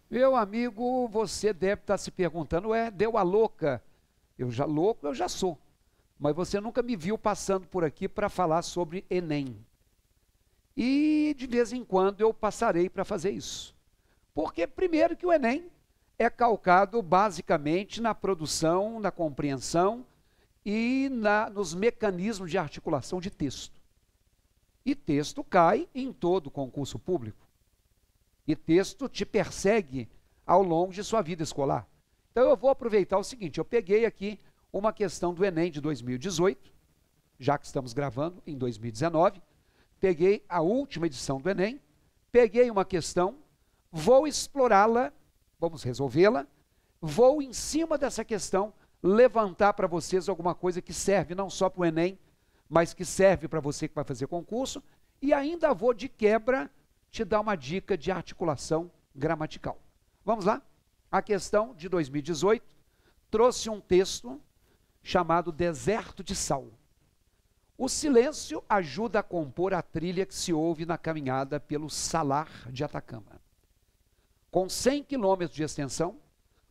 Meu amigo, você deve estar se perguntando, deu a louca. Louco eu já sou. Mas você nunca me viu passando por aqui para falar sobre Enem. E de vez em quando eu passarei para fazer isso. Porque primeiro que o Enem é calcado basicamente na produção, na compreensão e nos mecanismos de articulação de texto. E texto cai em todo concurso público. E texto te persegue ao longo de sua vida escolar. Então eu vou aproveitar o seguinte, eu peguei aqui uma questão do Enem de 2018, já que estamos gravando em 2019, peguei a última edição do Enem, peguei uma questão, vou explorá-la, vamos resolvê-la, vou em cima dessa questão levantar para vocês alguma coisa que serve não só para o Enem, mas que serve para você que vai fazer concurso, e ainda vou de quebra te dar uma dica de articulação gramatical. Vamos lá? A questão de 2018 trouxe um texto chamado Deserto de Sal. O silêncio ajuda a compor a trilha que se ouve na caminhada pelo Salar de Atacama. Com 100 quilômetros de extensão,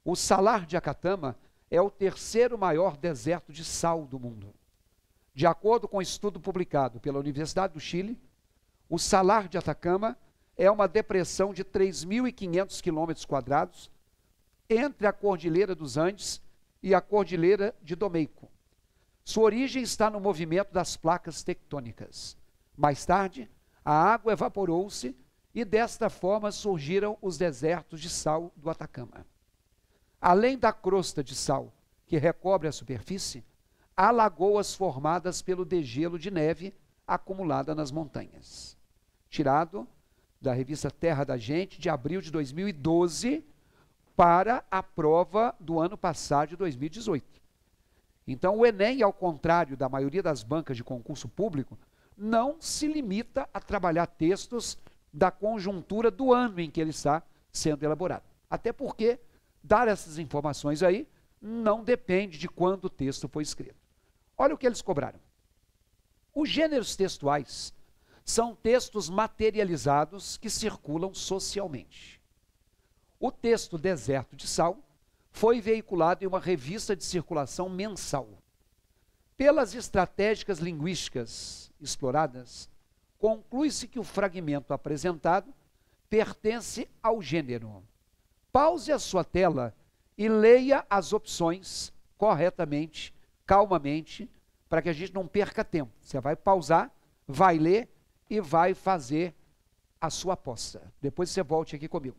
o Salar de Atacama é o terceiro maior deserto de sal do mundo. De acordo com um estudo publicado pela Universidade do Chile, o Salar de Atacama é uma depressão de 3.500 quilômetros quadrados entre a Cordilheira dos Andes e a Cordilheira de Domeico. Sua origem está no movimento das placas tectônicas. Mais tarde, a água evaporou-se e desta forma surgiram os desertos de sal do Atacama. Além da crosta de sal que recobre a superfície, há lagoas formadas pelo degelo de neve acumulada nas montanhas. Tirado da revista Terra da Gente, de abril de 2012, para a prova do ano passado, de 2018. Então, o Enem, ao contrário da maioria das bancas de concurso público, não se limita a trabalhar textos da conjuntura do ano em que ele está sendo elaborado. Até porque dar essas informações aí não depende de quando o texto foi escrito. Olha o que eles cobraram. Os gêneros textuais são textos materializados que circulam socialmente. O texto Deserto de Sal foi veiculado em uma revista de circulação mensal. Pelas estratégicas linguísticas exploradas, conclui-se que o fragmento apresentado pertence ao gênero. Pause a sua tela e leia as opções corretamente, calmamente, para que a gente não perca tempo. Você vai pausar, vai ler e vai fazer a sua aposta. Depois você volte aqui comigo.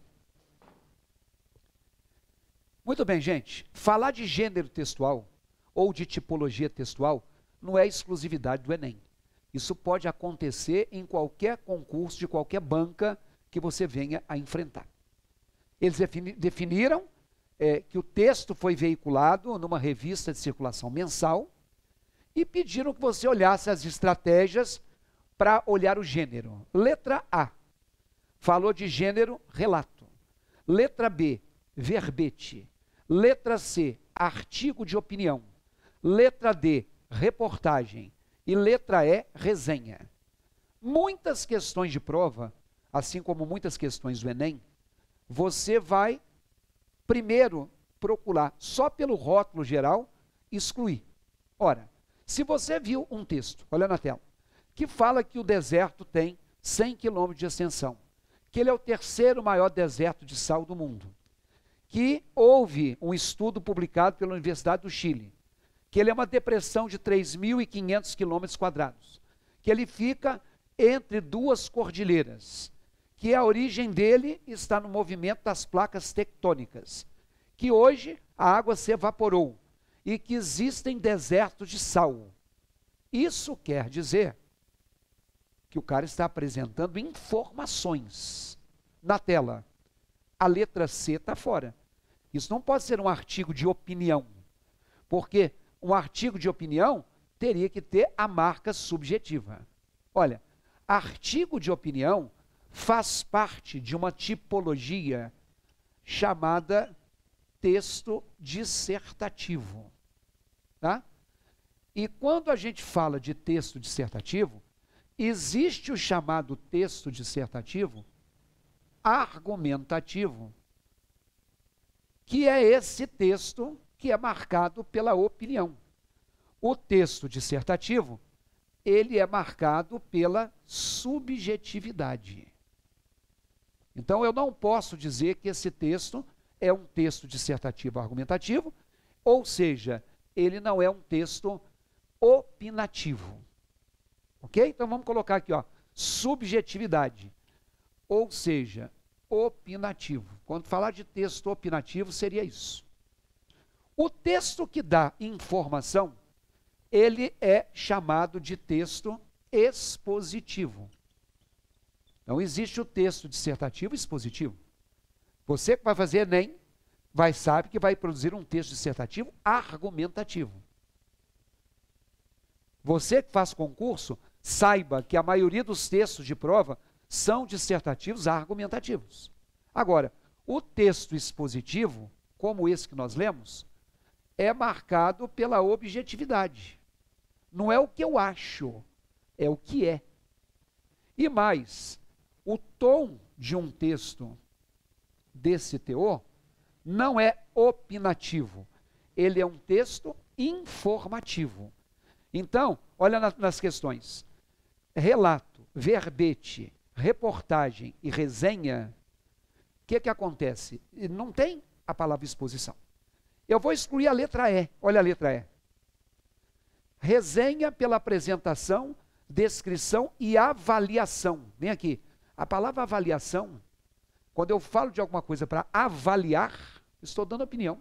Muito bem, gente. Falar de gênero textual ou de tipologia textual não é exclusividade do Enem. Isso pode acontecer em qualquer concurso de qualquer banca que você venha a enfrentar. Eles definiram que o texto foi veiculado numa revista de circulação mensal e pediram que você olhasse as estratégias para olhar o gênero. Letra A, falou de gênero relato. Letra B, verbete. Letra C, artigo de opinião. Letra D, reportagem. E letra E, resenha. Muitas questões de prova, assim como muitas questões do Enem, você vai primeiro procurar, só pelo rótulo geral, excluir. Ora, se você viu um texto, olha na tela, que fala que o deserto tem 100 quilômetros de extensão, que ele é o terceiro maior deserto de sal do mundo, que houve um estudo publicado pela Universidade do Chile, que ele é uma depressão de 3.500 quilômetros quadrados, que ele fica entre duas cordilheiras, que a origem dele está no movimento das placas tectônicas, que hoje a água se evaporou e que existem desertos de sal. Isso quer dizer que o cara está apresentando informações na tela. A letra C está fora. Isso não pode ser um artigo de opinião, porque um artigo de opinião teria que ter a marca subjetiva. Olha, artigo de opinião faz parte de uma tipologia chamada texto dissertativo. Tá? E quando a gente fala de texto dissertativo, existe o chamado texto dissertativo argumentativo que é esse texto que é marcado pela opinião. O texto dissertativo, ele é marcado pela subjetividade. Então, eu não posso dizer que esse texto é um texto dissertativo argumentativo, ou seja, ele não é um texto opinativo. Ok? Então, vamos colocar aqui, ó, subjetividade, ou seja, opinativo. Quando falar de texto opinativo, seria isso. O texto que dá informação, ele é chamado de texto expositivo. Então, existe o texto dissertativo e expositivo. Você que vai fazer Enem, sabe que vai produzir um texto dissertativo argumentativo. Você que faz concurso, saiba que a maioria dos textos de prova são dissertativos argumentativos. Agora, o texto expositivo, como esse que nós lemos, é marcado pela objetividade. Não é o que eu acho, é o que é. E mais, o tom de um texto desse teor não é opinativo, ele é um texto informativo. Então, olha nas questões. Relato, verbete, reportagem e resenha, o que acontece? Não tem a palavra exposição. Eu vou excluir a letra E, olha a letra E. Resenha pela apresentação, descrição e avaliação. Vem aqui. A palavra avaliação, quando eu falo de alguma coisa para avaliar, estou dando opinião.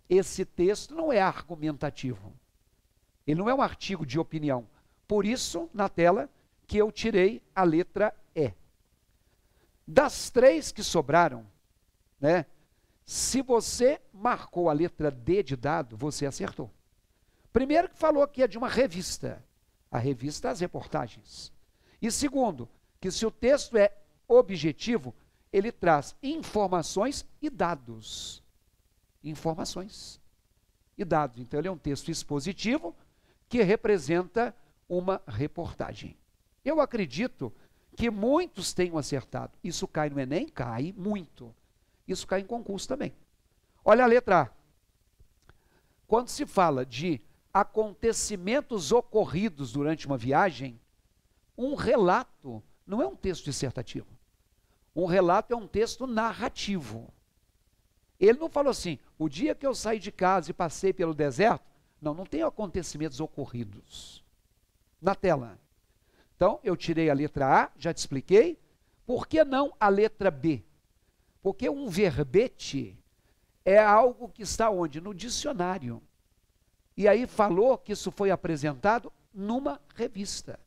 Esse texto não é argumentativo. Ele não é um artigo de opinião. Por isso, na tela, que eu tirei a letra E. Das três que sobraram, né? Se você marcou a letra D de dado, você acertou. Primeiro que falou que é de uma revista. A revista As Reportagens. E segundo, que se o texto é objetivo, ele traz informações e dados. Informações e dados. Então, ele é um texto expositivo que representa uma reportagem. Eu acredito que muitos tenham acertado. Isso cai no Enem? Cai muito. Isso cai em concurso também. Olha a letra A. Quando se fala de acontecimentos ocorridos durante uma viagem, um relato não é um texto dissertativo. Um relato é um texto narrativo. Ele não falou assim, o dia que eu saí de casa e passei pelo deserto, não tem acontecimentos ocorridos. Na tela. Então, eu tirei a letra A, já te expliquei. Por que não a letra B? Porque um verbete é algo que está onde? No dicionário. E aí falou que isso foi apresentado numa revista.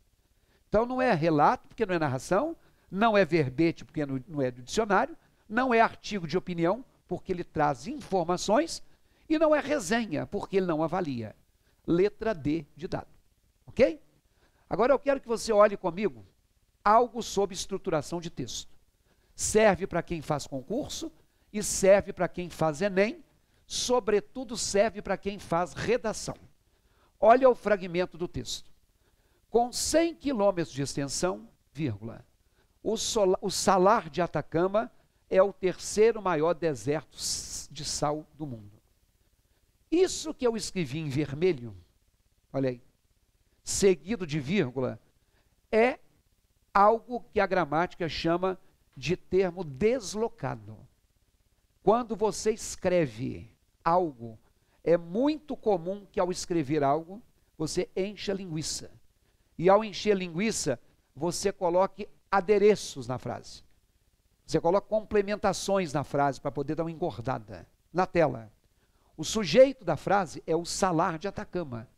Então não é relato, porque não é narração, não é verbete, porque não é do dicionário, não é artigo de opinião, porque ele traz informações, e não é resenha, porque ele não avalia. Letra D de dado. Ok? Agora eu quero que você olhe comigo algo sobre estruturação de texto. Serve para quem faz concurso e serve para quem faz Enem, sobretudo serve para quem faz redação. Olha o fragmento do texto. Com 100 quilômetros de extensão, vírgula, o Salar de Atacama é o terceiro maior deserto de sal do mundo. Isso que eu escrevi em vermelho, olha aí, seguido de vírgula, é algo que a gramática chama de termo deslocado. Quando você escreve algo, é muito comum que ao escrever algo, você encha linguiça. E ao encher linguiça, você coloque adereços na frase. Você coloca complementações na frase para poder dar uma engordada. Na tela. O sujeito da frase é o Salar de Atacama.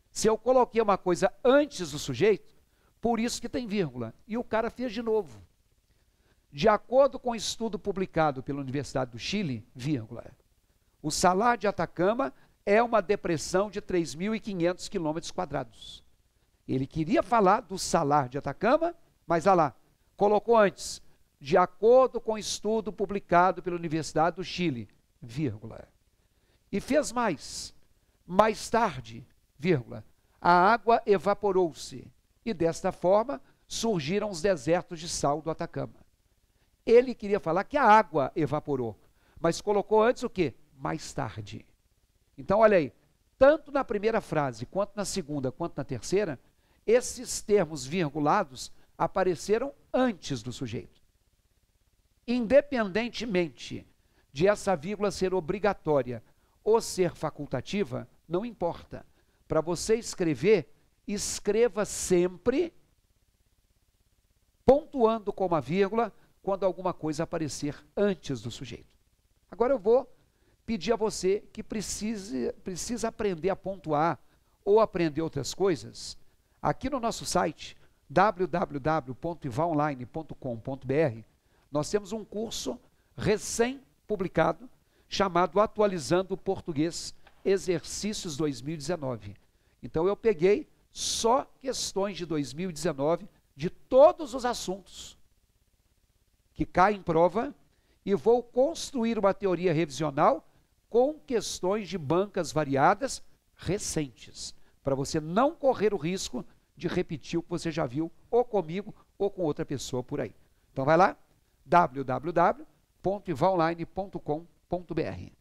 Se eu coloquei uma coisa antes do sujeito, por isso que tem vírgula. E o cara fez de novo. De acordo com um estudo publicado pela Universidade do Chile, vírgula, o Salar de Atacama é uma depressão de 3.500 quilômetros quadrados. Ele queria falar do Salar de Atacama, mas olha lá, colocou antes, de acordo com um estudo publicado pela Universidade do Chile, vírgula. E fez mais tarde, vírgula, a água evaporou-se e desta forma surgiram os desertos de sal do Atacama. Ele queria falar que a água evaporou, Mas colocou antes o quê? Mais tarde. Então, olha aí, tanto na primeira frase, quanto na segunda, quanto na terceira, esses termos virgulados apareceram antes do sujeito. Independentemente de essa vírgula ser obrigatória ou ser facultativa, não importa. Para você escrever, escreva sempre pontuando com uma vírgula quando alguma coisa aparecer antes do sujeito. Agora eu vou pedir a você que precisa aprender a pontuar ou aprender outras coisas. Aqui no nosso site, www.ivaonline.com.br, nós temos um curso recém-publicado chamado Atualizando o Português Exercícios 2019. Então eu peguei só questões de 2019 de todos os assuntos que caem em prova e vou construir uma teoria revisional com questões de bancas variadas recentes, para você não correr o risco de repetir o que você já viu ou comigo ou com outra pessoa por aí. Então vai lá, www.ivaonline.com.br.